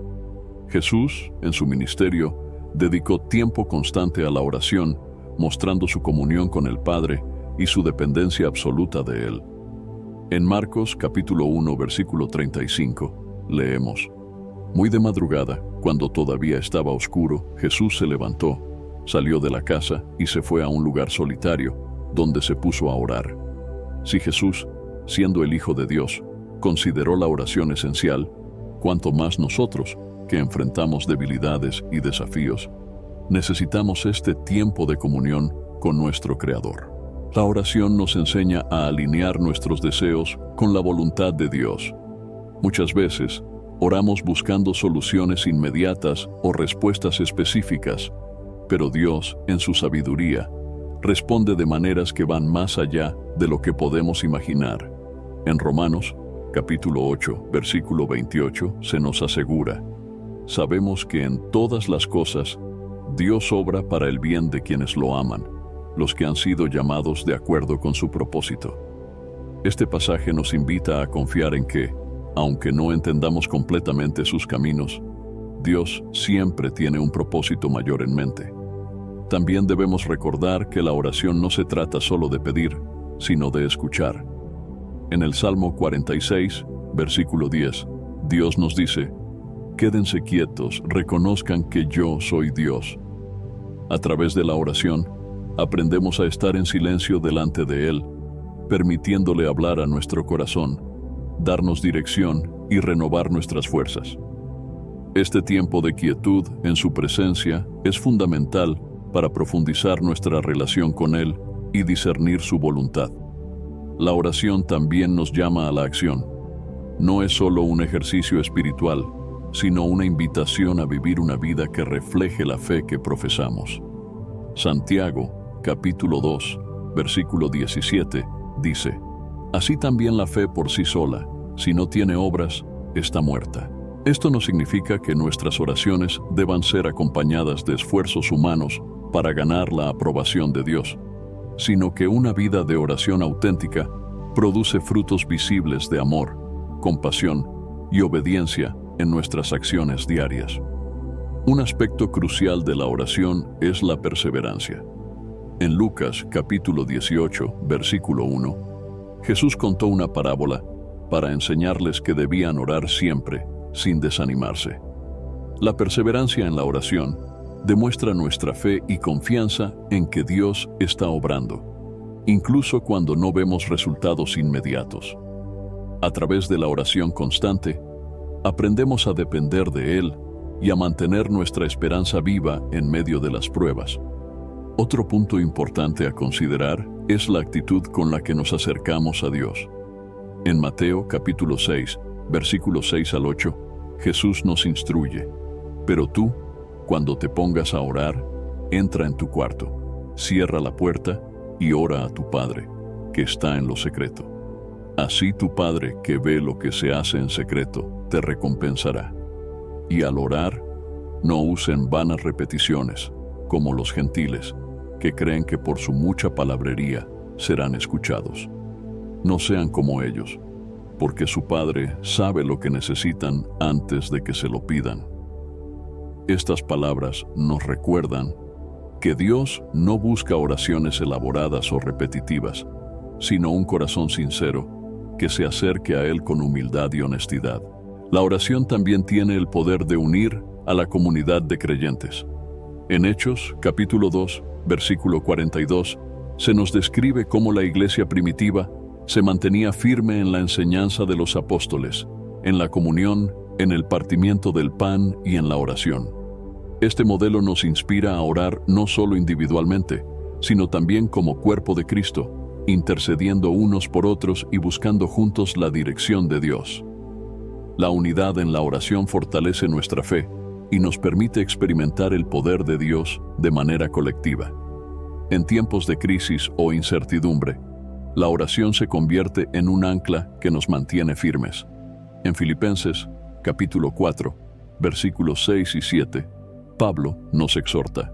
Jesús, en su ministerio, dedicó tiempo constante a la oración, mostrando su comunión con el Padre y su dependencia absoluta de Él. En Marcos capítulo 1, versículo 35, leemos: muy de madrugada, cuando todavía estaba oscuro, Jesús se levantó, salió de la casa y se fue a un lugar solitario, donde se puso a orar. Si Jesús, siendo el Hijo de Dios, consideró la oración esencial, cuanto más nosotros, que enfrentamos debilidades y desafíos, necesitamos este tiempo de comunión con nuestro Creador. La oración nos enseña a alinear nuestros deseos con la voluntad de Dios. Muchas veces, oramos buscando soluciones inmediatas o respuestas específicas, pero Dios, en su sabiduría, responde de maneras que van más allá de lo que podemos imaginar. En Romanos, capítulo 8, versículo 28, se nos asegura: sabemos que en todas las cosas Dios obra para el bien de quienes lo aman, los que han sido llamados de acuerdo con su propósito. Este pasaje nos invita a confiar en que, aunque no entendamos completamente sus caminos, Dios siempre tiene un propósito mayor en mente. También debemos recordar que la oración no se trata solo de pedir, sino de escuchar. En el Salmo 46, versículo 10, Dios nos dice: quédense quietos, reconozcan que yo soy Dios. A través de la oración, aprendemos a estar en silencio delante de Él, permitiéndole hablar a nuestro corazón, darnos dirección y renovar nuestras fuerzas. Este tiempo de quietud en su presencia es fundamental para profundizar nuestra relación con Él y discernir su voluntad. La oración también nos llama a la acción. No es solo un ejercicio espiritual, sino una invitación a vivir una vida que refleje la fe que profesamos. Santiago, capítulo 2, versículo 17, dice: así también la fe por sí sola, si no tiene obras, está muerta. Esto no significa que nuestras oraciones deban ser acompañadas de esfuerzos humanos para ganar la aprobación de Dios, sino que una vida de oración auténtica produce frutos visibles de amor, compasión y obediencia en nuestras acciones diarias. Un aspecto crucial de la oración es la perseverancia. En Lucas capítulo 18, versículo 1, Jesús contó una parábola para enseñarles que debían orar siempre, sin desanimarse. La perseverancia en la oración demuestra nuestra fe y confianza en que Dios está obrando, incluso cuando no vemos resultados inmediatos. A través de la oración constante, aprendemos a depender de Él y a mantener nuestra esperanza viva en medio de las pruebas. Otro punto importante a considerar es la actitud con la que nos acercamos a Dios. En Mateo capítulo 6, versículos 6 al 8, Jesús nos instruye: pero tú, cuando te pongas a orar, entra en tu cuarto, cierra la puerta y ora a tu Padre, que está en lo secreto. Así tu Padre, que ve lo que se hace en secreto, te recompensará. Y al orar, no usen vanas repeticiones, como los gentiles, que creen que por su mucha palabrería serán escuchados. No sean como ellos, porque su Padre sabe lo que necesitan antes de que se lo pidan. Estas palabras nos recuerdan que Dios no busca oraciones elaboradas o repetitivas, sino un corazón sincero que se acerque a Él con humildad y honestidad. La oración también tiene el poder de unir a la comunidad de creyentes. En Hechos, capítulo 2, versículo 42, se nos describe cómo la iglesia primitiva se mantenía firme en la enseñanza de los apóstoles, en la comunión, en el partimiento del pan y en la oración. Este modelo nos inspira a orar no solo individualmente, sino también como cuerpo de Cristo, intercediendo unos por otros y buscando juntos la dirección de Dios. La unidad en la oración fortalece nuestra fe y nos permite experimentar el poder de Dios de manera colectiva. En tiempos de crisis o incertidumbre, la oración se convierte en un ancla que nos mantiene firmes. En Filipenses, capítulo 4, versículos 6 y 7, Pablo nos exhorta: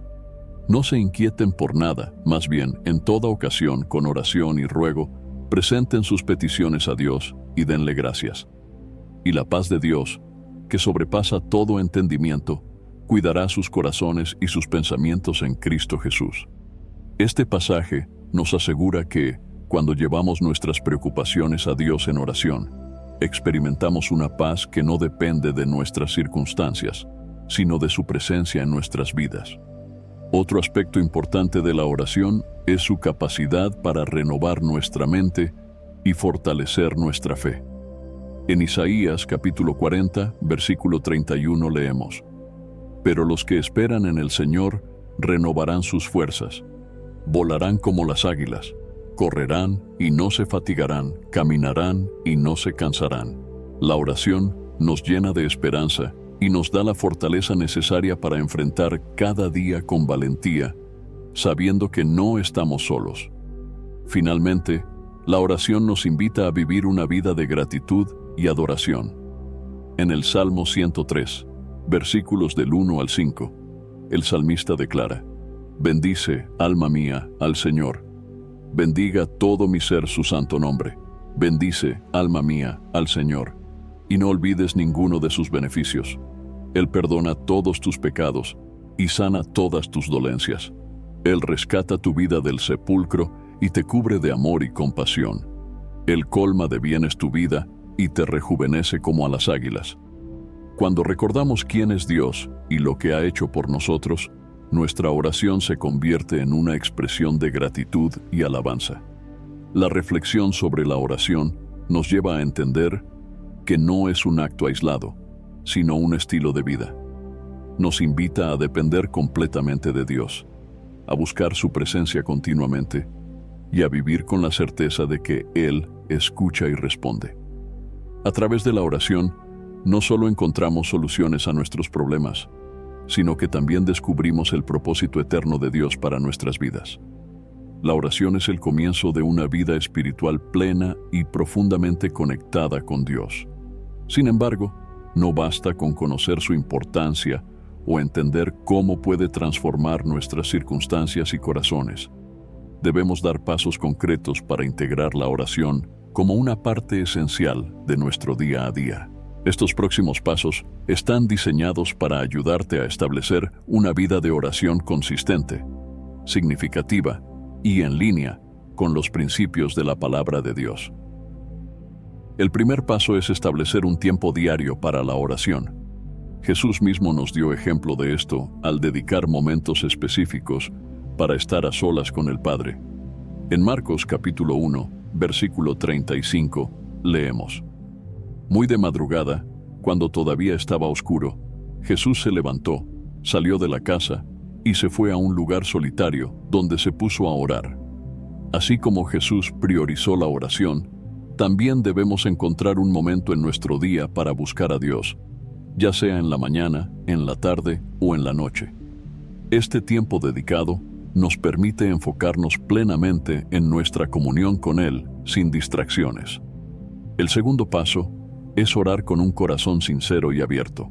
no se inquieten por nada, más bien, en toda ocasión, con oración y ruego, presenten sus peticiones a Dios y denle gracias. Y la paz de Dios, que sobrepasa todo entendimiento, cuidará sus corazones y sus pensamientos en Cristo Jesús. Este pasaje nos asegura que, cuando llevamos nuestras preocupaciones a Dios en oración, experimentamos una paz que no depende de nuestras circunstancias, sino de su presencia en nuestras vidas. Otro aspecto importante de la oración es su capacidad para renovar nuestra mente y fortalecer nuestra fe. En Isaías capítulo 40, versículo 31 leemos: pero los que esperan en el Señor renovarán sus fuerzas, volarán como las águilas, correrán y no se fatigarán, caminarán y no se cansarán. La oración nos llena de esperanza y nos da la fortaleza necesaria para enfrentar cada día con valentía, sabiendo que no estamos solos. Finalmente, la oración nos invita a vivir una vida de gratitud y adoración. En el Salmo 103, versículos del 1 al 5, el salmista declara: bendice, alma mía, al Señor. Bendiga todo mi ser su santo nombre. Bendice, alma mía, al Señor, y no olvides ninguno de sus beneficios. Él perdona todos tus pecados y sana todas tus dolencias. Él rescata tu vida del sepulcro y te cubre de amor y compasión. Él colma de bienes tu vida y te rejuvenece como a las águilas. Cuando recordamos quién es Dios y lo que ha hecho por nosotros, nuestra oración se convierte en una expresión de gratitud y alabanza. La reflexión sobre la oración nos lleva a entender que no es un acto aislado, sino un estilo de vida. Nos invita a depender completamente de Dios, a buscar su presencia continuamente y a vivir con la certeza de que Él escucha y responde. A través de la oración, no solo encontramos soluciones a nuestros problemas, sino que también descubrimos el propósito eterno de Dios para nuestras vidas. La oración es el comienzo de una vida espiritual plena y profundamente conectada con Dios. Sin embargo, no basta con conocer su importancia o entender cómo puede transformar nuestras circunstancias y corazones. Debemos dar pasos concretos para integrar la oración como una parte esencial de nuestro día a día. Estos próximos pasos están diseñados para ayudarte a establecer una vida de oración consistente, significativa y en línea con los principios de la palabra de Dios. El primer paso es establecer un tiempo diario para la oración. Jesús mismo nos dio ejemplo de esto al dedicar momentos específicos para estar a solas con el Padre. En Marcos capítulo 1, versículo 35, leemos: Muy de madrugada, cuando todavía estaba oscuro, Jesús se levantó, salió de la casa y se fue a un lugar solitario donde se puso a orar. Así como Jesús priorizó la oración, también debemos encontrar un momento en nuestro día para buscar a Dios, ya sea en la mañana, en la tarde o en la noche. Este tiempo dedicado nos permite enfocarnos plenamente en nuestra comunión con Él, sin distracciones. El segundo paso es orar con un corazón sincero y abierto.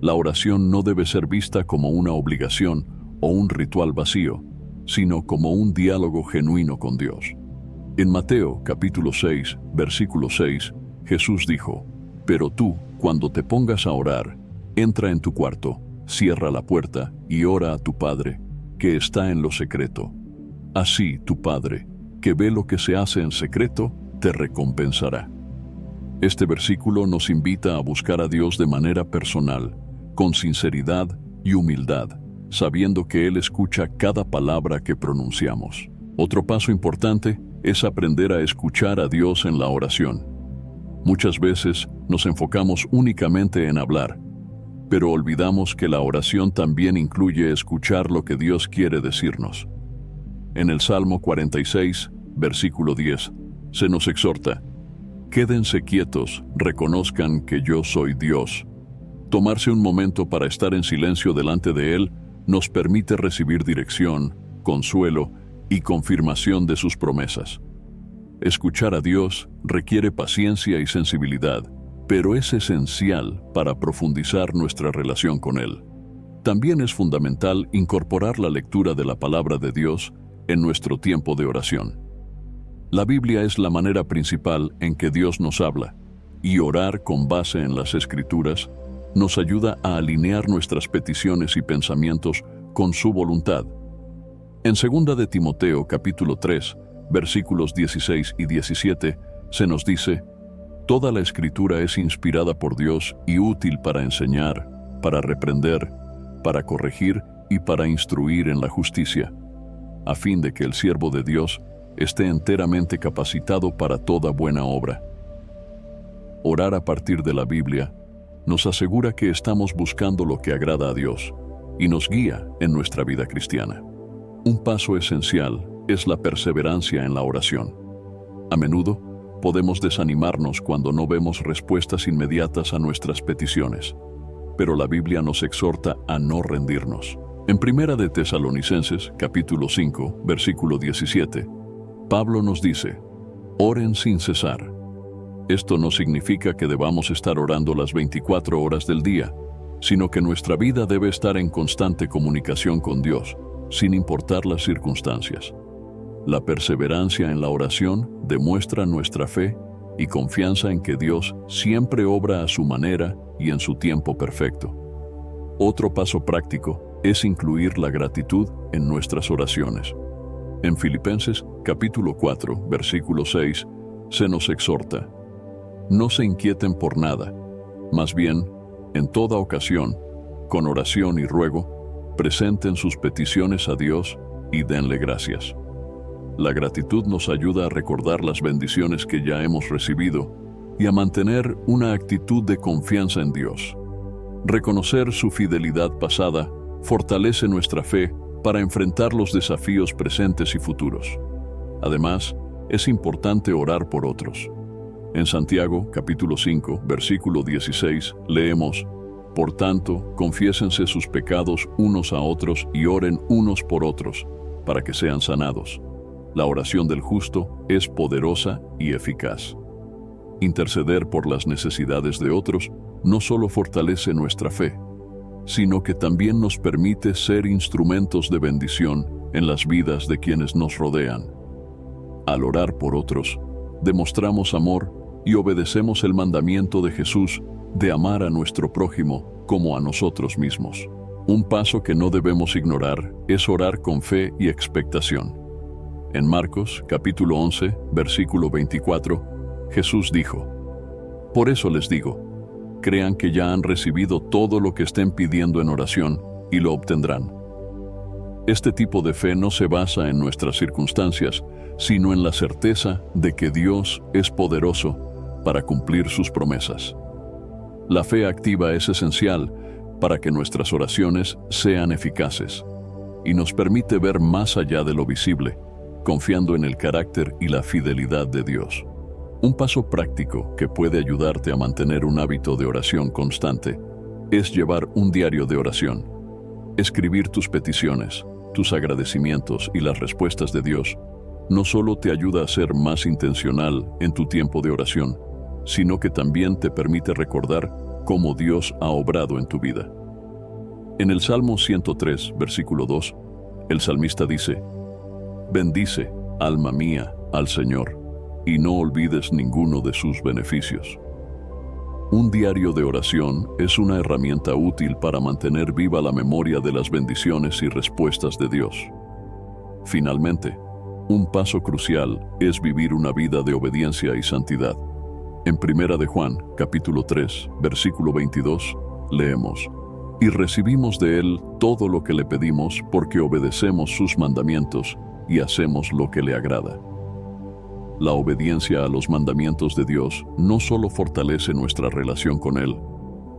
La oración no debe ser vista como una obligación o un ritual vacío, sino como un diálogo genuino con Dios. En Mateo capítulo 6, versículo 6, Jesús dijo: Pero tú, cuando te pongas a orar, entra en tu cuarto, cierra la puerta y ora a tu Padre, que está en lo secreto. Así tu Padre, que ve lo que se hace en secreto, te recompensará. Este versículo nos invita a buscar a Dios de manera personal, con sinceridad y humildad, sabiendo que Él escucha cada palabra que pronunciamos. Otro paso importante es aprender a escuchar a Dios en la oración. Muchas veces nos enfocamos únicamente en hablar, pero olvidamos que la oración también incluye escuchar lo que Dios quiere decirnos. En el Salmo 46, versículo 10, se nos exhorta: Quédense quietos, reconozcan que yo soy Dios. Tomarse un momento para estar en silencio delante de Él nos permite recibir dirección, consuelo y confirmación de sus promesas. Escuchar a Dios requiere paciencia y sensibilidad, pero es esencial para profundizar nuestra relación con Él. También es fundamental incorporar la lectura de la palabra de Dios en nuestro tiempo de oración. La Biblia es la manera principal en que Dios nos habla, y orar con base en las Escrituras nos ayuda a alinear nuestras peticiones y pensamientos con su voluntad. En 2 de Timoteo capítulo 3, versículos 16 y 17, se nos dice: Toda la Escritura es inspirada por Dios y útil para enseñar, para reprender, para corregir y para instruir en la justicia, a fin de que el siervo de Dios esté enteramente capacitado para toda buena obra. Orar a partir de la Biblia nos asegura que estamos buscando lo que agrada a Dios y nos guía en nuestra vida cristiana. Un paso esencial es la perseverancia en la oración. A menudo podemos desanimarnos cuando no vemos respuestas inmediatas a nuestras peticiones, pero la Biblia nos exhorta a no rendirnos. En 1 de Tesalonicenses, capítulo 5, versículo 17, Pablo nos dice: Oren sin cesar. Esto no significa que debamos estar orando las 24 horas del día, sino que nuestra vida debe estar en constante comunicación con Dios, sin importar las circunstancias. La perseverancia en la oración demuestra nuestra fe y confianza en que Dios siempre obra a su manera y en su tiempo perfecto. Otro paso práctico es incluir la gratitud en nuestras oraciones. En Filipenses capítulo 4, versículo 6, se nos exhorta: No se inquieten por nada, más bien, en toda ocasión, con oración y ruego, presenten sus peticiones a Dios y denle gracias. La gratitud nos ayuda a recordar las bendiciones que ya hemos recibido y a mantener una actitud de confianza en Dios. Reconocer su fidelidad pasada fortalece nuestra fe para enfrentar los desafíos presentes y futuros. Además, es importante orar por otros. En Santiago, capítulo 5, versículo 16, leemos: Por tanto, confiésense sus pecados unos a otros y oren unos por otros, para que sean sanados. La oración del justo es poderosa y eficaz. Interceder por las necesidades de otros no solo fortalece nuestra fe, sino que también nos permite ser instrumentos de bendición en las vidas de quienes nos rodean. Al orar por otros, demostramos amor y obedecemos el mandamiento de Jesús de amar a nuestro prójimo como a nosotros mismos. Un paso que no debemos ignorar es orar con fe y expectación. En Marcos, capítulo 11, versículo 24, Jesús dijo: Por eso les digo, crean que ya han recibido todo lo que estén pidiendo en oración y lo obtendrán. Este tipo de fe no se basa en nuestras circunstancias, sino en la certeza de que Dios es poderoso para cumplir sus promesas. La fe activa es esencial para que nuestras oraciones sean eficaces y nos permite ver más allá de lo visible, confiando en el carácter y la fidelidad de Dios. Un paso práctico que puede ayudarte a mantener un hábito de oración constante es llevar un diario de oración. Escribir tus peticiones, tus agradecimientos y las respuestas de Dios no solo te ayuda a ser más intencional en tu tiempo de oración, sino que también te permite recordar cómo Dios ha obrado en tu vida. En el Salmo 103, versículo 2, el salmista dice: Bendice, alma mía, al Señor, y no olvides ninguno de sus beneficios. Un diario de oración es una herramienta útil para mantener viva la memoria de las bendiciones y respuestas de Dios. Finalmente, un paso crucial es vivir una vida de obediencia y santidad. En 1 de Juan, capítulo 3, versículo 22, leemos: Y recibimos de Él todo lo que le pedimos porque obedecemos sus mandamientos y hacemos lo que le agrada. La obediencia a los mandamientos de Dios no solo fortalece nuestra relación con Él,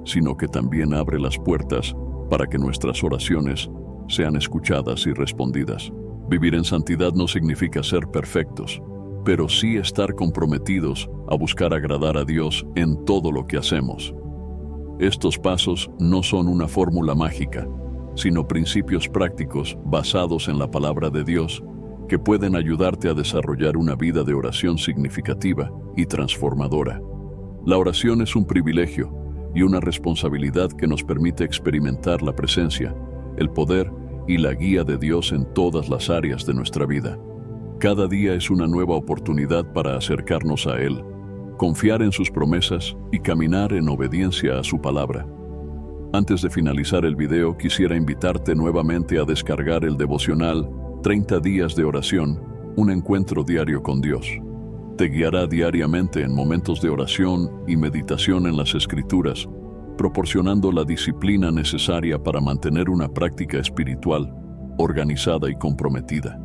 sino que también abre las puertas para que nuestras oraciones sean escuchadas y respondidas. Vivir en santidad no significa ser perfectos, pero sí estar comprometidos a buscar agradar a Dios en todo lo que hacemos. Estos pasos no son una fórmula mágica, sino principios prácticos basados en la palabra de Dios que pueden ayudarte a desarrollar una vida de oración significativa y transformadora. La oración es un privilegio y una responsabilidad que nos permite experimentar la presencia, el poder y la guía de Dios en todas las áreas de nuestra vida. Cada día es una nueva oportunidad para acercarnos a Él, confiar en sus promesas y caminar en obediencia a su palabra. Antes de finalizar el video, quisiera invitarte nuevamente a descargar el devocional 30 días de oración, un encuentro diario con Dios. Te guiará diariamente en momentos de oración y meditación en las Escrituras, proporcionando la disciplina necesaria para mantener una práctica espiritual organizada y comprometida.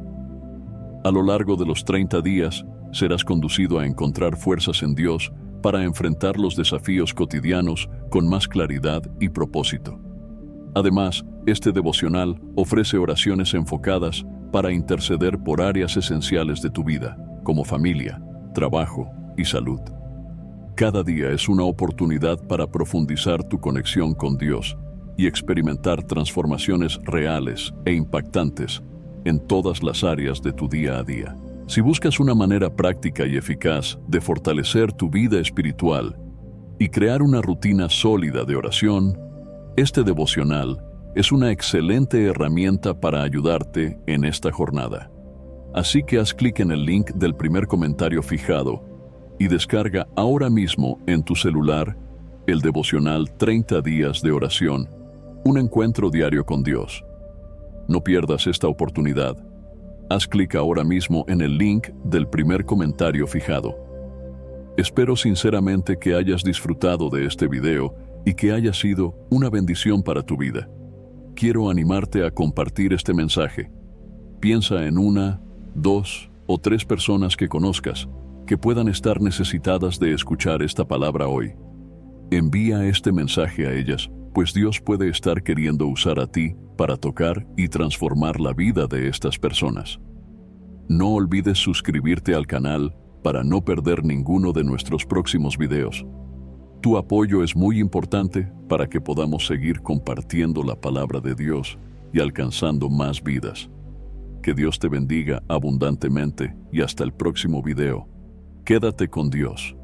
A lo largo de los 30 días, serás conducido a encontrar fuerzas en Dios para enfrentar los desafíos cotidianos con más claridad y propósito. Además, este devocional ofrece oraciones enfocadas para interceder por áreas esenciales de tu vida, como familia, trabajo y salud. Cada día es una oportunidad para profundizar tu conexión con Dios y experimentar transformaciones reales e impactantes en todas las áreas de tu día a día. Si buscas una manera práctica y eficaz de fortalecer tu vida espiritual y crear una rutina sólida de oración, este devocional es una excelente herramienta para ayudarte en esta jornada. Así que haz clic en el link del primer comentario fijado y descarga ahora mismo en tu celular el devocional 30 días de oración, un encuentro diario con Dios. No pierdas esta oportunidad. Haz clic ahora mismo en el link del primer comentario fijado. Espero sinceramente que hayas disfrutado de este video y que haya sido una bendición para tu vida. Quiero animarte a compartir este mensaje. Piensa en 1, 2 o 3 personas que conozcas que puedan estar necesitadas de escuchar esta palabra hoy. Envía este mensaje a ellas, pues Dios puede estar queriendo usar a ti para tocar y transformar la vida de estas personas. No olvides suscribirte al canal para no perder ninguno de nuestros próximos videos. Tu apoyo es muy importante para que podamos seguir compartiendo la palabra de Dios y alcanzando más vidas. Que Dios te bendiga abundantemente y hasta el próximo video. Quédate con Dios.